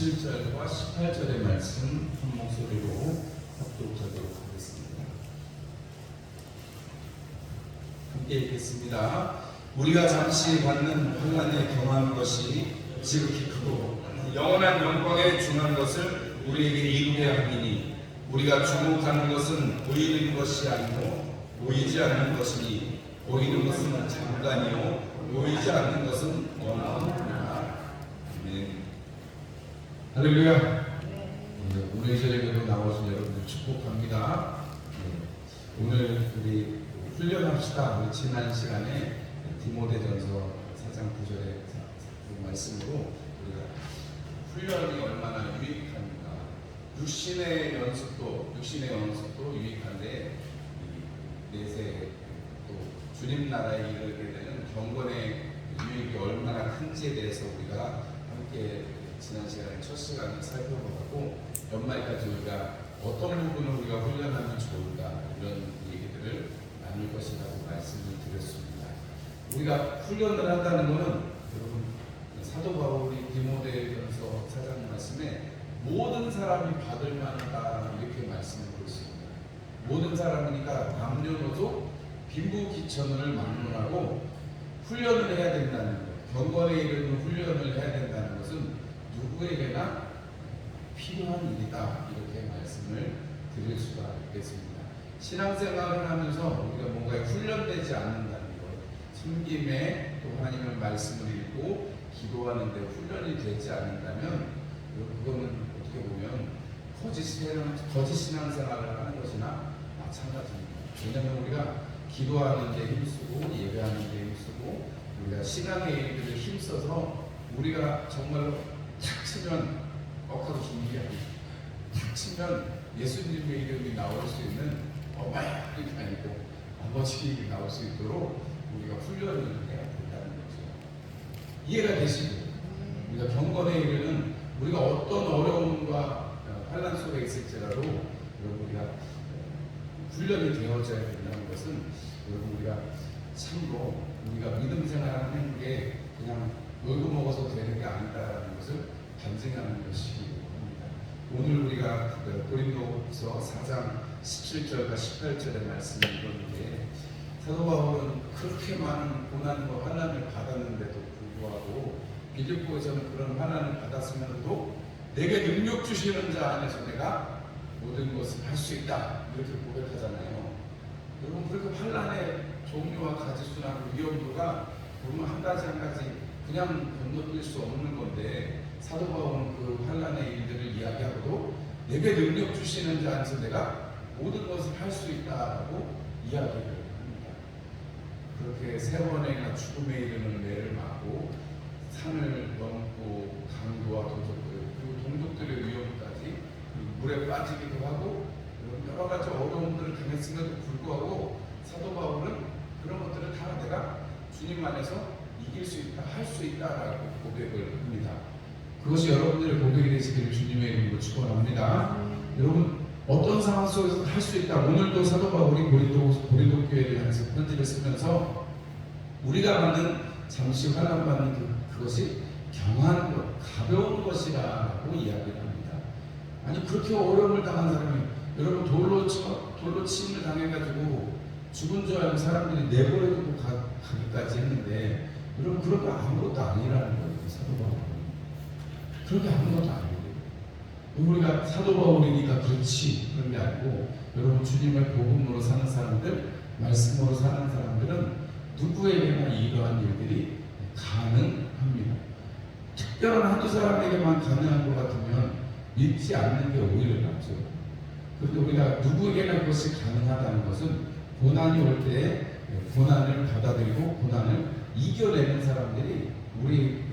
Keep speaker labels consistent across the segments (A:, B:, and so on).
A: 17절과 18절의 말씀 한 목소리로 합독하도록 하겠습니다. 함께 읽겠습니다. 우리가 잠시 받는 환난에 경한 것이 지극히 크고 영원한 영광에 중한 것을 우리에게 이루게 하리니 우리가 주목하는 것은 보이는 것이 아니고 보이지 않는 것이니 보이는 것은 잠깐이요 보이지 않는 것은 영원하니라. 아멘. 할렐루야. 오늘 이 자리에도 나오신 여러분들 축복합니다. 오늘 우리 훈련합시다. 우리 지난 시간에 디모데전서 4장 9절의 말씀으로 우리가 훈련이 얼마나 유익합니까? 육신의 연습도 유익한데 내세 또 주님 나라에 이르게 되는 경건의 유익이 얼마나 큰지에 대해서 우리가 함께 지난 시간에 첫 시간을 살펴보고 연말까지 우리가 어떤 부분을 우리가 훈련하면 좋을까 이런 얘기들을 나눌 것이라고 말씀을 드렸습니다. 우리가 훈련을 한다는 것은 여러분 사도 바울이 디모데전서 4장 말씀에 모든 사람이 받을 만하다 이렇게 말씀하고 있습니다. 모든 사람이니까 남녀노소 빈부귀천을 막론하고 훈련을 해야 된다는 것, 경건에 이르는 훈련을 해야 된다는 것은 누구에게나 필요한 일이다 이렇게 말씀을 드릴 수가 있겠습니다. 신앙생활을 하면서 우리가 뭔가 훈련되지 않는다는 것, 숨김에 또 하나님의 말씀을 읽고 기도하는 데 훈련이 되지 않는다면 그거는 어떻게 보면 거짓 신앙생활을 하는 것이나 마찬가지입니다. 왜냐하면 우리가 기도하는 데 힘쓰고 예배하는 데 힘쓰고 우리가 신앙의 일들을 힘써서 우리가 정말로 탁 치면 억하고 준비하고 탁 치면 예수님의 이름이 나올 수 있는 어마어마한 일이 아니고 아버지 이름이 나올 수 있도록 우리가 훈련을 해야 된다는 거죠. 이해가 되시죠? 우리가 경건에 이르는 우리가 어떤 어려움과 환난 속에 있을지라도 여러분 우리가 훈련이 되어져야 된다는 것은 여러분 우리가 참으로 우리가 믿음 생활하는 게 그냥 놀고 먹어서 되는 게 아니다라는 것을 반증하는 것이기도 합니다. 오늘 우리가 고린도서 4장 17절과 18절의 말씀을 읽었는데 사도 바울은 그렇게 많은 고난과 환난을 받았는데도 불구하고 빌립보에서는 그런 환난을 받았으면서도 내게 능력 주시는 자 안에서 내가 모든 것을 할 수 있다 이렇게 고백하잖아요. 여러분 그렇게 환난의 종류와 가지수나 위험도가 보면 한 가지 그냥 건너뛸 수 없는 건데 사도 바울은 그 환난의 일들을 이야기하고도 내게 능력 주시는 자 안에서 내가 모든 것을 할 수 있다라고 이야기를 합니다. 그렇게 세 번이나 죽음에 이르는 매를 맞고 산을 넘고 강도와 도적들 그리고 동족들의 위험까지 물에 빠지기도 하고 여러 가지 어려움들을 당했음에도 불구하고 사도 바울은 그런 것들을 다 내가 주님 안에서 이길 수 있다, 할 수 있다라고 고백을 합니다. 그것이 여러분들의 고백이 되시기를 주님의 이름으로 축원합니다. 여러분 어떤 상황 속에서 할 수 있다. 오늘도 사도 바울이 고린도 교회를 향해서 편지를 쓰면서 우리가 받는 잠시 환난 받는 그것이 경한 것, 가벼운 것이라고 이야기를 합니다. 아니 그렇게 어려움을 당한 사람이 여러분 돌로 침을 당해가지고 죽은 줄 알고 사람들이 내버려두고 가기까지 했는데 여러분 그런 거 아무것도 아니라는 거예요. 사도 바울은 그런 게 아무것도 아니에요. 우리가 사도 바울이니까 그렇지 그런 게 아니고 여러분 주님의 복음으로 사는 사람들, 말씀으로 사는 사람들은 누구에게나 이러한 일들이 가능합니다. 특별한 한두 사람에게만 가능한 것 같으면 믿지 않는 게 오히려 낫죠. 그런데 우리가 누구에게나 그것이 가능하다는 것은 고난이 올 때 고난을 받아들이고 고난을 이겨내는 사람들이 우리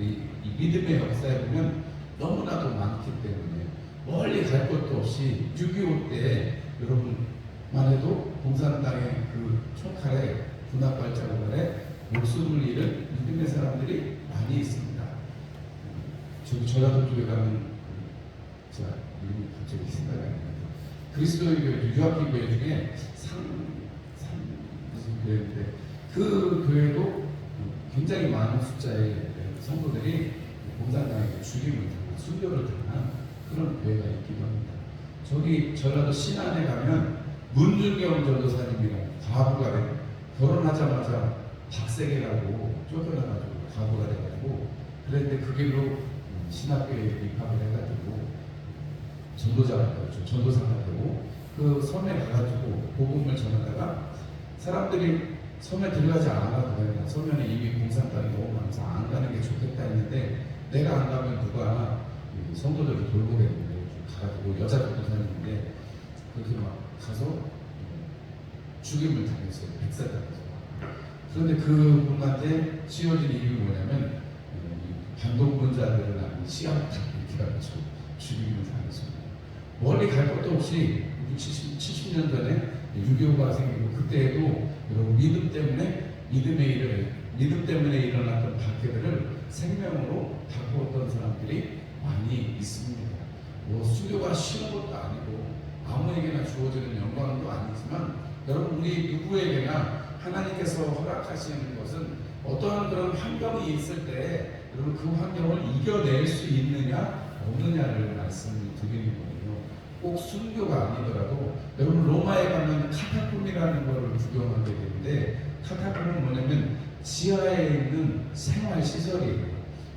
A: 이 믿음의 역사에 보면 너무나도 많기 때문에 멀리 갈 것도 없이 6.25 때 여러분만 해도 공산당의 그 총칼에 군합발자국에 목숨을 잃은 믿음의 사람들이 많이 있습니다. 저도 전라도 쪽에 가면 제가 이름이 갑자기 생각이 안 나요. 그리스도의 교회, 유학기 교회 중에 무슨 교회인데 그 교회도 굉장히 많은 숫자의 성도들이 공산당에게 죽임을 당합니다. 순교를 당한 그런 교회가 있기도 합니다. 저기 전라도 신안에 가면 문준경 전도사님이랑 과부가 돼 결혼하자마자 박세계라고 쫓겨나가지고 과부가 돼가지고 그랬는데 그 길로 신학교에 입학을 해가지고 전도자가 되었죠. 전도사가 되고 그 섬에 가가지고 복음을 전하다가 사람들이 섬에 들어가지 않아도 된다. 섬에는 이미 공산당이 너무 많아서 안 가는 게 좋겠다 했는데 내가 안 가면 누가 성도들을 돌보겠는데 가가지고 여자 전도사님인데 그렇게 막 가서 죽임을 당했어요. 백사당에서. 그런데 그분한테 씌워진 이유가 뭐냐면 반동분자들을 아닌 시합을 이렇게 가지고 죽임을 당했습니다. 멀리 갈 것도 없이 70년 전에 6.25가 생기고 그때에도 여러분 믿음 때문에 일어났던 박해들을 생명으로 바꾸었던 사람들이 많이 있습니다. 뭐 수교가 쉬운 것도 아니고 아무에게나 주어지는 영광도 아니지만 여러분 우리 누구에게나 하나님께서 허락하시는 것은 어떠한 그런 환경이 있을 때 여러분 그 환경을 이겨낼 수 있느냐 없느냐를 말씀드리는 거예요. 꼭 순교가 아니더라도 여러분 로마에 가면 카타콤이라는 것을 구경하게 되는데 카타콤은 뭐냐면 지하에 있는 생활시설이에요.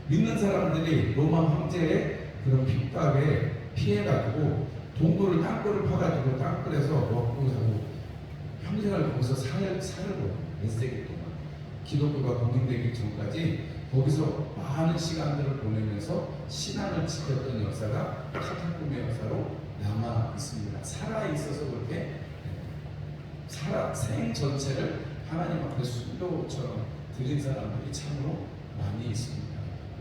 A: 믿는 사람들이 로마 황제의 그런 핍박에 피해가지고 땅굴을 파가지고 땅굴에서 먹고 사고 평생을 거기서 살고 몇 세기 동안 기독교가 공인되기 전까지 거기서 많은 시간들을 보내면서 신앙을 지켰던 역사가 카타콤의 역사로 남아 있습니다. 살아 있어서 그렇게 생 전체를 하나님 앞에 순교처럼 드린 사람들이 참으로 많이 있습니다.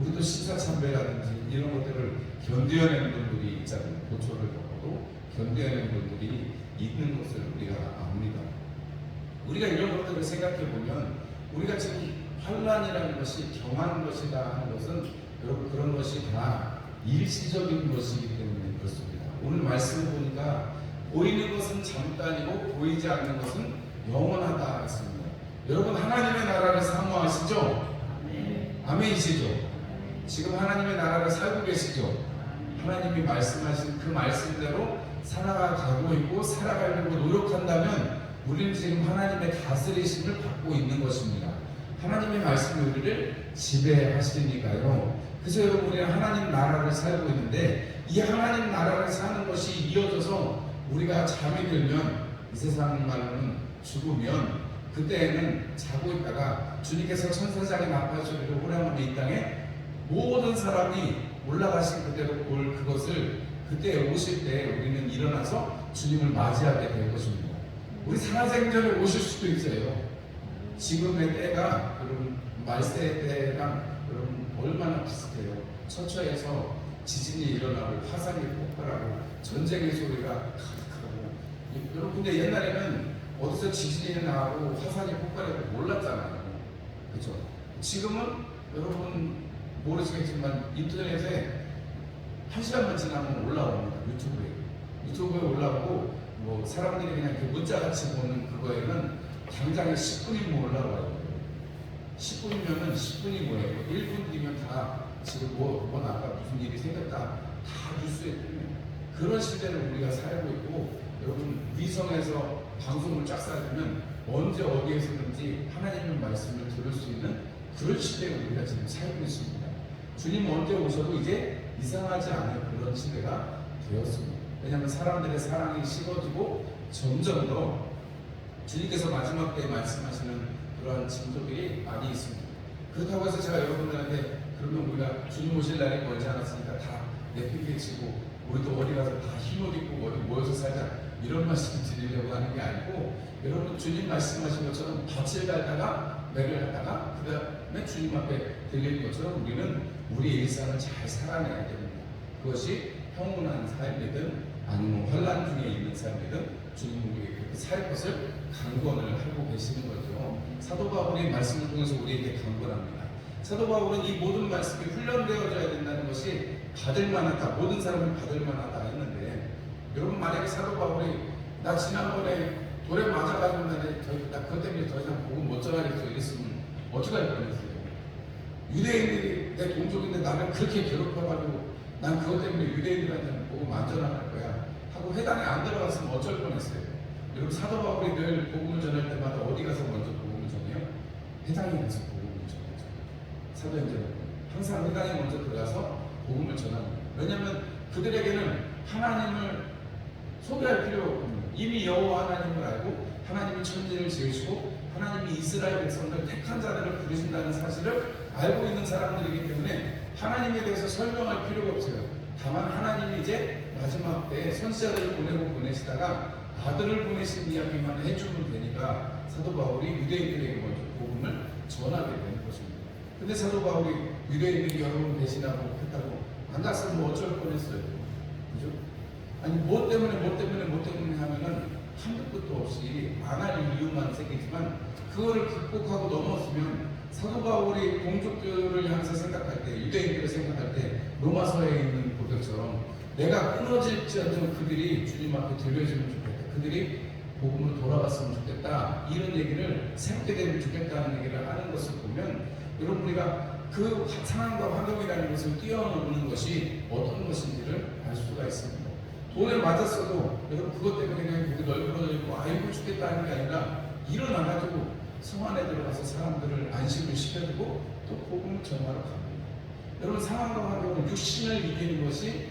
A: 우리도 신사참배라든지 이런 것들을 견뎌내는 분들이 있잖아요. 고초를 겪어도 견뎌내는 분들이 있는 것을 우리가 압니다. 우리가 이런 것들을 생각해 보면 우리가 지금 환란이라는 것이 경한 것이다 하는 것은 여러분 그런 것이 다 일시적인 것이기 때문에 그렇습니다. 오늘 말씀을 보니까 보이는 것은 잠깐이고 보이지 않는 것은 영원하다 했습니다. 여러분 하나님의 나라를 사모하시죠? 아멘이시죠? 지금 하나님의 나라를 살고 계시죠? 하나님이 말씀하신 그 말씀대로 살아가고 있고 살아가려고 노력한다면 우리는 지금 하나님의 다스리심을 받고 있는 것입니다. 하나님의 말씀이 우리를 지배하시니까요. 그래서 여러분 우리는 하나님 나라를 살고 있는데 이 하나님 나라를 사는 것이 이어져서 우리가 잠이 들면 이 세상 말로는 죽으면 그때에는 자고 있다가 주님께서 천사장의 나팔소리를 호령하며 이 땅에 모든 사람이 올라가신 그대로 볼 그것을 그때 오실 때 우리는 일어나서 주님을 맞이하게 될 것입니다. 우리 살아생전에 오실 수도 있어요. 지금의 때가 여러분 말세 때랑 여러분 얼마나 비슷해요. 처처에서 지진이 일어나고 화산이 폭발하고 전쟁의 소리가 가득하고 여러분 근데 옛날에는 어디서 지진이 나고 화산이 폭발해도 몰랐잖아요. 그렇죠? 지금은 여러분 모르시겠지만 인터넷에 1시간만 지나면 올라옵니다. 유튜브에 올라오고 뭐 사람들이 그냥 이렇게 문자같이 보는 그거에는 당장에 10분이면 올라와요. 10분이면은 10분이 뭐예요? 1분 뒤면 다 지금 뭐 아까 무슨 일이 생겼다 다 뉴스에 뜨면 그런 시대를 우리가 살고 있고 여러분 위성에서 방송을 쫙 쏴주면 언제 어디에서든지 하나님의 말씀을 들을 수 있는 그런 시대에 우리가 지금 살고 있습니다. 주님 언제 오셔도 이제 이상하지 않은 그런 시대가 되었습니다. 왜냐하면 사람들의 사랑이 식어지고 점점 더 주님께서 마지막 때에 말씀하시는 그러한 징조들이 많이 있습니다. 그렇다고 해서 제가 여러분들한테 그러면 우리가 주님 오실 날이 멀지 않았으니까 다 내팽개치고 우리도 어디 가서 다 흰옷 입고 어디 모여서 살자 이런 말씀 드리려고 하는 게 아니고 여러분 주님 말씀하신 것처럼 밭을 갈다가 매를 하다가 그 다음에 주님 앞에 들리는 것처럼 우리는 우리의 일상을 잘 살아내야 됩니다. 그것이 평온한 삶이든 아니면 환란 중에 있는 삶이든 주님 우리에게 그렇게 살 것을 강권을 하고 계시는 거죠. 사도 바울의 말씀을 통해서 우리에게 강권합니다. 사도 바울은 이 모든 말씀이 훈련되어져야 된다는 것이 받을 만하다, 모든 사람이 받을 만하다 했는데 여러분 만약에 사도 바울이 나 지난번에 돌에 맞아가지고 나 그것 때문에 더 이상 복음 못 전하겠어 이랬으면 어떻게 할 뻔했어요. 유대인들이 내 동족인데 나를 그렇게 괴롭혀가지고 난 그것 때문에 유대인들한테는 복음 안 전할 거야 하고 회당에 안 들어갔으면 어쩔 뻔했어요. 여러분 사도 바울이 늘 복음을 전할 때마다 어디 가서 먼저 복음을 전해요? 회당에 가서 복음을 전하죠. 사도행전 항상 회당에 먼저 들어가서 복음을 전합니다. 왜냐하면 그들에게는 하나님을 소개할 필요가 없거든요. 이미 여호와 하나님을 알고 하나님이 천지를 지으시고 하나님이 이스라엘 백성들 택한 자들을 부르신다는 사실을 알고 있는 사람들이기 때문에 하나님에 대해서 설명할 필요가 없어요. 다만 하나님이 이제 마지막 때에 선지자들을 보내시다가 아들을 보내신 이야기만 해주면 되니까 사도 바울이 유대인들에게 먼저 복음을 전하게 되는 것입니다. 근데 사도 바울이 유대인들이 여러분 배신하고 했다고 안 갔으면 뭐 어쩔 뻔했어요. 그죠? 아니 뭐 때문에 하면은 한도 끝도 없이 안 할 이유만 생기지만 그거를 극복하고 넘었으면 사도 바울이 동족들을 향해서 생각할 때 유대인들을 생각할 때 로마서에 있는 고백처럼 내가 끊어질지언정 그들이 주님 앞에 들려주면 좋겠다. 그들이 복음으로 돌아갔으면 좋겠다. 이런 얘기를 생각게 되면 좋겠다는 얘기를 하는 것을 보면 여러분 우리가 그 상황과 환경이라는 것을 뛰어넘는 것이 어떤 것인지를 알 수가 있습니다. 돈을 맞았어도 여러분 그것 때문에 그냥 목이 널브러져 있고 아이고 죽겠다 하는 게 아니라 일어나가지고 성 안에 들어가서 사람들을 안심을 시켜주고 또 복음을 전하러 갑니다. 여러분 상황과 환경은 육신을 이기는 것이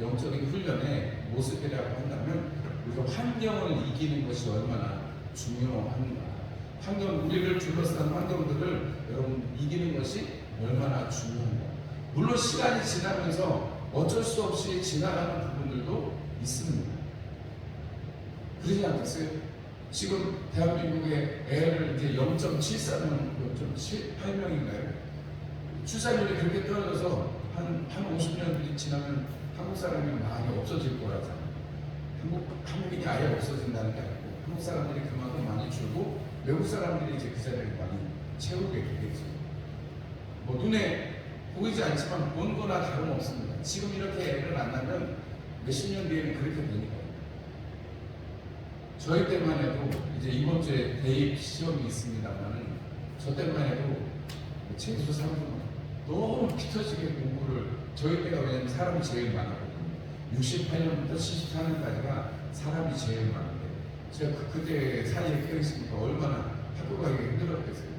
A: 영적인 훈련의 모습이라고 한다면 우리가 환경을 이기는 것이 얼마나 중요한가. 환경, 우리를 둘러싼 환경들을 여러분 이기는 것이 얼마나 중요한가. 물론 시간이 지나면서 어쩔 수 없이 지나가는 부분들도 있습니다. 그러지 않겠어요? 지금 대한민국의 애를 이제 0.74명, 0.78명인가요? 출산율이 그렇게 떨어져서 한 50년 지나면 한국 사람이 많이 없어질 거라잖아요. 한국인이 아예 없어진다는 게 아니고 한국 사람들이 그만큼 많이 줄고 외국 사람들이 이제 그 자리를 많이 채우게 되겠죠. 뭐 눈에 보이지 않지만 본 거나 다름없습니다. 지금 이렇게 애를 안 낳으면 몇십 년 뒤에는 그렇게 되니까요. 저희 때만 해도 이제 이번 주에 대입 시험이 있습니다만은 저 때만 해도 제주도 사람들 너무 피터지게 공부를 저희 때가 왜냐면 사람이 제일 많았거든요. 68년부터 74년까지가 사람이 제일 많은데 제가 그때 사이에 껴있으니까 얼마나 학교 가기가 힘들었겠어요.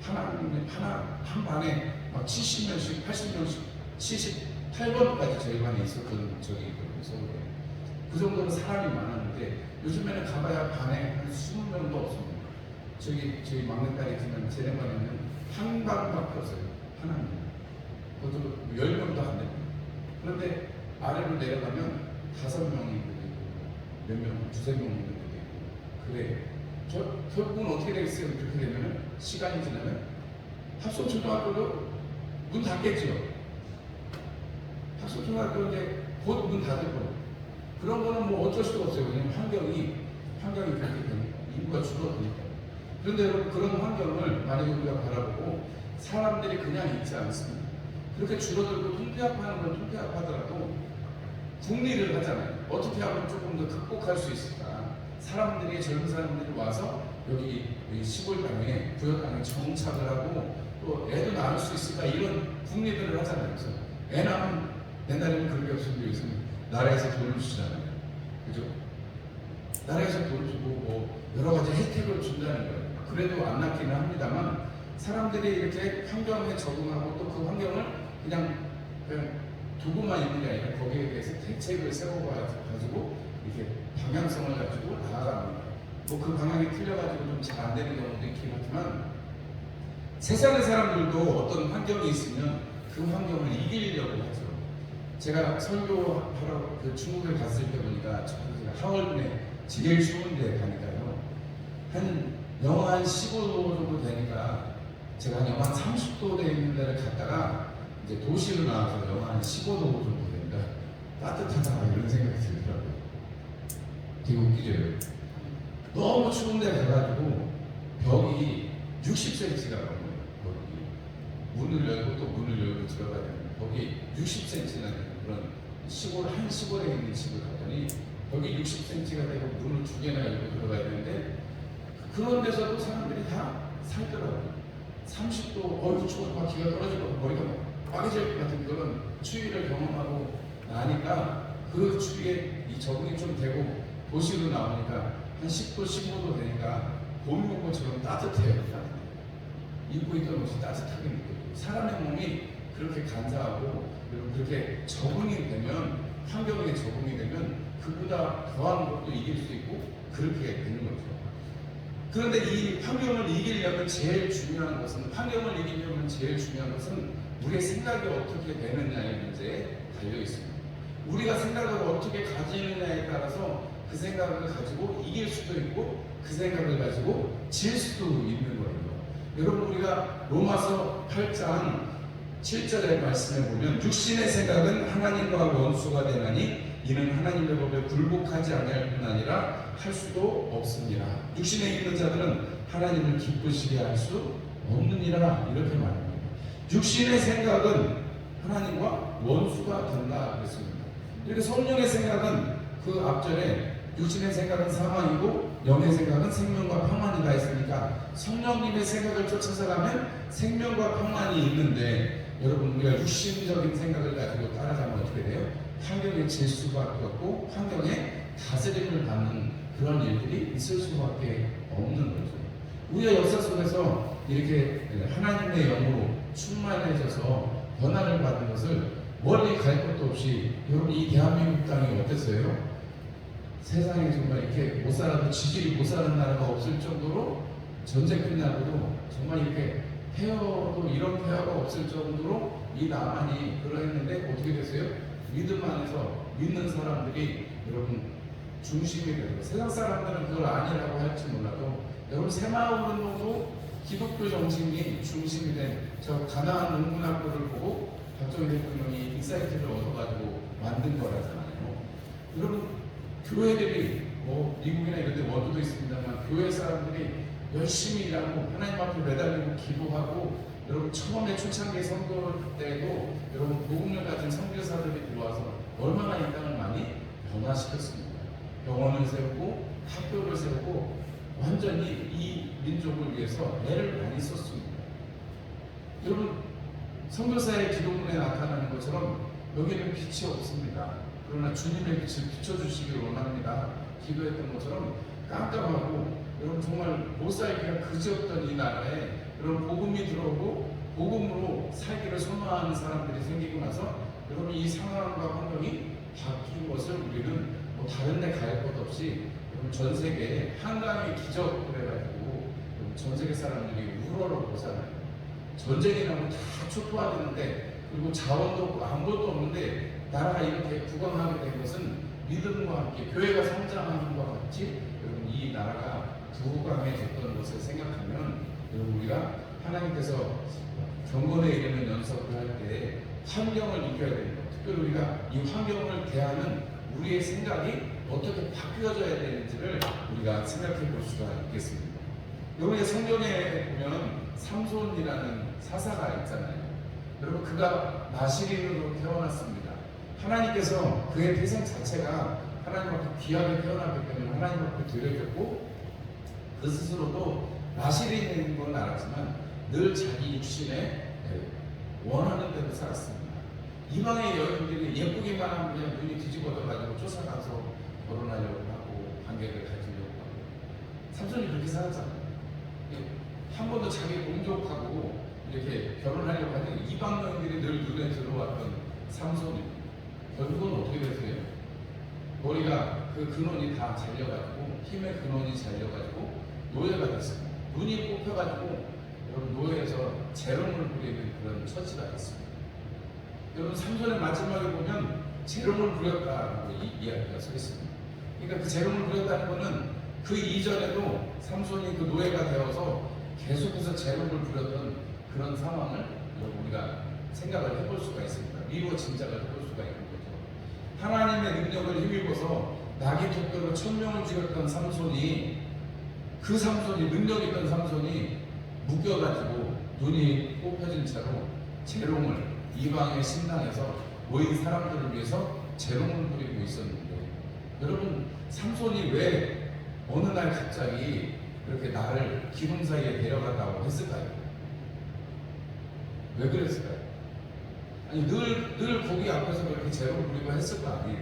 A: 한 반에 막 70명씩 80명씩 78번까지 저희 반에 있었던 적이 있거든요. 서울에. 그 정도로 사람이 많았는데 요즘에는 가봐야 반에 한 20명도 없습니다. 저희 막내딸이 지난 쟤네 반에는 한 반밖에 없어요. 하나님. 그것도 10명도 안 됩니다. 그런데 아래로 내려가면 5명이 있고 몇 명, 2~3명 있는 데도 있고 그래. 결국은 어떻게 되겠어요? 그렇게 되면 시간이 지나면 합성초등학교도 문 닫겠죠. 합성초등학교인데 곧 문 닫을 거예요. 그런 거는 뭐 어쩔 수가 없어요. 왜냐면 환경이 그렇게 되니까 인구가 줄어드니까. 그런데 여러분 그런 환경을 만약에 우리가 바라보고 사람들이 그냥 있지 않습니다. 그렇게 줄어들고 통폐합하는 건 통폐합하더라도 국리를 하잖아요. 어떻게 하면 조금 더 극복할 수 있을까? 젊은 사람들이 와서 여기 시골 땅에 부여 땅에 정착을 하고 또 애도 낳을 수 있을까? 이런 국리들을 하잖아요. 그래서 애 낳으면 옛날에는 그런 게 없었는데 요즘 나라에서 돈을 주잖아요. 그죠? 나라에서 돈을 주고 뭐 여러 가지 혜택을 준다는 거예요. 그래도 안 낳기는 합니다만 사람들이 이렇게 환경에 적응하고 또 그 환경을 그냥 두고만 있는 게 아니라 거기에 대해서 대책을 세워가지고 이렇게 방향성을 가지고 나아갑니다. 뭐 그 방향이 틀려가지고 좀 잘 안 되는 경우도 있긴 하지만 세상의 사람들도 어떤 환경이 있으면 그 환경을 이기려고 하죠. 제가 설교하러 중국에 갔을 때 보니까 제가 하얼빈에 제일 추운 데 가니까요. 한 영하 한 15도 정도 되니까 제가 한 영하 30도 돼 있는 데를 갔다가 이제 도시로 나와서 영하 한 15도 정도 되니까 따뜻하다 이런 생각이 들더라고요. 되게 웃기죠. 너무 추운 데 가가지고 벽이 60cm가 넘어요. 벽이 문을 열고 또 문을 열고 들어가야 되는 벽이 60cm나 되는 그런 한 시골에 있는 집을 갔더니 벽이 60cm가 되고 문을 2개나 열고 들어가야 되는데 그런 데서도 사람들이 다 살더라고요. 30도, 추워서 막 기가 떨어지고 머리가 막 꽉해질 것 같은 그런 추위를 경험하고 나니까 그 추위에 이 적응이 좀 되고 도시로 나오니까 한 10도, 15도 되니까 봄이 온 것처럼 따뜻해요. 입고 있던 옷이 따뜻하게 느껴지고 사람의 몸이 그렇게 간사하고 그리고 그렇게 적응이 되면 환경에 적응이 되면 그보다 더한 것도 이길 수 있고 그렇게 되는 거죠. 그런데 이 환경을 이기려면 제일 중요한 것은 우리의 생각이 어떻게 되느냐의 문제에 달려 있습니다. 우리가 생각을 어떻게 가지느냐에 따라서 그 생각을 가지고 이길 수도 있고 그 생각을 가지고 질 수도 있는 거예요. 여러분 우리가 로마서 8장 7절의 말씀에 보면 육신의 생각은 하나님과 원수가 되나니 이는 하나님의 법에 굴복하지 아니할 뿐 아니라 할 수도 없습니다. 육신에 있는 자들은 하나님을 기쁘시게 할 수 없느니라 이렇게 말합니다. 육신의 생각은 하나님과 원수가 된다 그랬습니다. 이렇게 성령의 생각은 그 앞절에 육신의 생각은 사망이고 영의 생각은 생명과 평안이다 했으니까 성령님의 생각을 쫓아서 가면 생명과 평안이 있는데 여러분 우리가 육신적인 생각을 가지고 따라가면 어떻게 돼요? 환경에 질 수밖에 없고 환경에 다스림을 받는 그런 일들이 있을 수밖에 없는 거죠. 우리가 역사 속에서 이렇게 하나님의 영으로 충만해져서 변화를 받은 것을 멀리 갈 것도 없이 여러분 이 대한민국 땅이 어땠어요? 세상에 정말 이렇게 못 살아도 지질이 못 사는 나라가 없을 정도로 전쟁 끝나고도 정말 이렇게 폐허도 이런 폐허가 없을 정도로 이 남한이 그러했는데 어떻게 됐어요? 믿음 안에서 믿는 사람들이 여러분 중심이 되고 세상 사람들은 그걸 아니라고 할지 몰라도 여러분 새마을운동도 기독교 정신이 중심이 된 저 가나안 농문학교를 보고 박정희 대통령이 인사이트를 얻어가지고 만든 거라잖아요. 여러분 교회들이 미국이나 이런 데 원도도 있습니다만 교회 사람들이 열심히 일하고 하나님 앞에 매달리고 기도하고 여러분 처음에 초창기 선거 때에도 여러분 복음을 가진 선교사들이 들어와서 얼마나 이 땅을 많이 변화시켰습니다. 병원을 세우고 학교를 세우고 완전히 이 민족을 위해서 애를 많이 썼습니다. 여러분 선교사의 기도문에 나타나는 것처럼 여기는 빛이 없습니다. 그러나 주님의 빛을 비춰주시길 원합니다. 기도했던 것처럼 깜깜하고 여러분 정말 못 살기가 그지없던 이 나라에 여러분 복음이 들어오고 복음으로 살기를 선호하는 사람들이 생기고 나서 여러분 이 상황과 환경이 바뀐 것을 우리는 뭐 다른 데 갈 것 없이 여러분 전 세계에 한강의 기적을 해가지고 전 세계 사람들이 우러러보잖아요. 전쟁이 나면 다 초토화되는데 그리고 자원도 없고 아무것도 없는데 나라가 이렇게 부강하게 된 것은 믿음과 함께 교회가 성장하는 것과 같이 여러분 이 나라가 부강해졌던 것을 생각하면 여러분 우리가 하나님께서 경건에 이르는 연습을 할 때 환경을 이겨야 되는 것, 특별히 우리가 이 환경을 대하는 우리의 생각이 어떻게 바뀌어져야 되는지를 우리가 생각해 볼 수가 있겠습니다. 여러분 성경에 보면 삼손이라는 사사가 있잖아요. 여러분 그가 나시린으로 태어났습니다. 하나님께서 그의 태생 자체가 하나님 앞에 귀하게 태어났기 때문에 하나님 앞에 드려졌고 그 스스로도 나시린인 건 알았지만 늘 자기 육신에 원하는 대로 살았습니다. 이방의 여인들이 예쁘기만 하면 그냥 눈이 뒤집어져가지고 쫓아가서 결혼하려고 하고 관계를 가지려고 하고 삼손이 그렇게 살았잖아요. 한 번도 자기 공족하고 이렇게 결혼하려고 하는 이방 여인들이 늘 눈에 들어왔던 삼손입니다. 결국은 어떻게 됐어요? 머리가 그 근원이 다 잘려가지고 힘의 근원이 잘려가지고 노예가 됐습니다. 눈이 뽑혀가지고 여러분 노예에서 재롱을 부리는 그런 처지가 있습니다. 여러분 삼손의 마지막에 보면 재롱을 부렸다라고 이야기가 써 있습니다. 그러니까 그 재롱을 부렸다는 것은 그 이전에도 삼손이 그 노예가 되어서 계속해서 재롱을 부렸던 그런 상황을 우리가 생각을 해볼 수가 있습니다. 미루어 짐작을 해볼 수가 있는 거죠. 하나님의 능력을 힘입어서 나귀 턱뼈로 1000명을 죽였던 삼손이 그 삼손이 능력 있던 삼손이 묶여가지고 눈이 뽑혀진 채로 재롱을 이방의 신당에서 모인 사람들을 위해서 재롱을 부리고 있었는데 여러분 삼손이 왜 어느 날 갑자기 그렇게 나를 기둥 사이에 데려갔다고 했을까요? 왜 그랬을까요? 아니 늘 거기 앞에서 그렇게 제로 부리고 했을 거 아니에요.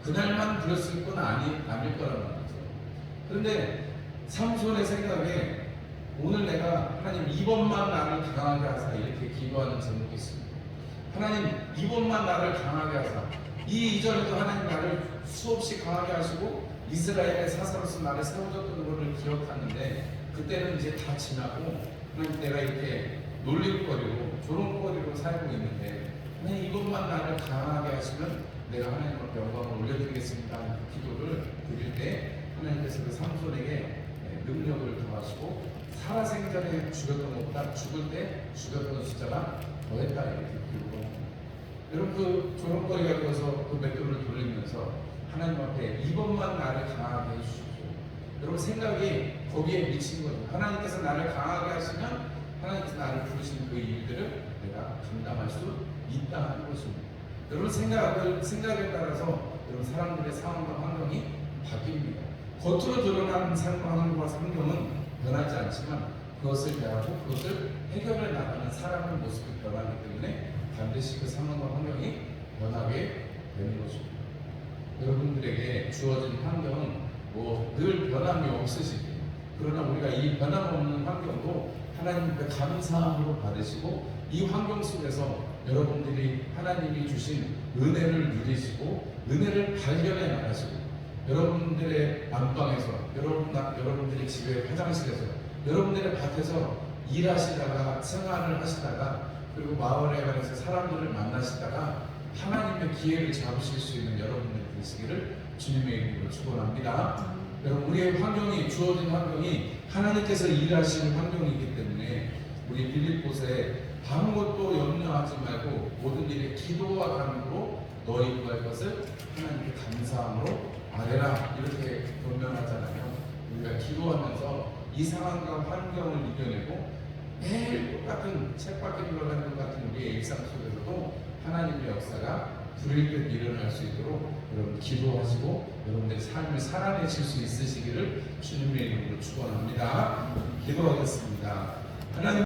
A: 그날만 그랬을 건 아닐 거라는 거죠. 그런데 삼손의 생각에 오늘 내가 하나님 이번만 나를 강하게 하사 이렇게 기도하는 제목이 있습니다. 하나님 이번만 나를 강하게 하사. 이 이전에도 하나님 나를 수없이 강하게 하시고 이스라엘의 사사로서 나를 세워줬던 것을 기억하는데 그때는 이제 다 지나고 하나님 내가 이렇게 놀림거리고 조롱거리로 살고 있는데 하나님 이것만 나를 강하게 하시면 내가 하나님 앞에 영광을 올려드리겠습니다. 그 기도를 드릴 때 하나님께서 그 삼손에게 능력을 더하시고 살아생전에 죽였던 것보다 죽을 때 죽였던 숫자가 더했다 이렇게 기록을 합니다. 여러분 그 조롱거리가 되어서 그 맷돌을 돌리면서 하나님 앞에 이번만 나를 강하게 해주십시오. 여러분 생각이 거기에 미친 거죠. 하나님께서 나를 강하게 하시면 하나님께서 나를 부르신 그 일들을 내가 감당할 수 있다 하는 것입니다. 여러분 생각에 따라서 여러분 사람들의 상황과 환경이 바뀝니다. 겉으로 드러나는 상황과 환경은 변하지 않지만 그것을 대하고 그것을 해결해 나가는 사람의 모습이 변하기 때문에 반드시 그 상황과 환경이 변하게 되는 것입니다. 여러분들에게 주어진 환경은 뭐 늘 변함이 없으시고 그러나 우리가 이 변함없는 환경도 하나님께 감사함으로 받으시고 이 환경 속에서 여러분들이 하나님이 주신 은혜를 누리시고 은혜를 발견해 나가시고 여러분들의 안방에서 여러분들의 집의 화장실에서 여러분들의 밭에서 일하시다가 생활을 하시다가 그리고 마을에 가서 사람들을 만나시다가 하나님의 기회를 잡으실 수 있는 여러분들이 되시기를 주님의 이름으로 축원합니다. 여러분 우리의 환경이 주어진 환경이 하나님께서 일하시는 환경이기 때문에 우리 빌립보서에 아무것도 염려하지 말고 모든 일에 기도와 간구로 너희 구할 것을 하나님께 감사함으로 아뢰라 이렇게 권면하잖아요. 우리가 기도하면서 이 상황과 환경을 이겨내고 매일 똑같은 책밖에 들어가는 것 같은 우리의 일상 속에서도 하나님의 역사가 불일 듯 일어날 수 있도록 여러분 기도하시고 여러분들의 삶을 살아내실 수 있으시기를 주님의 이름으로 축원합니다. 기도하겠습니다. 하나님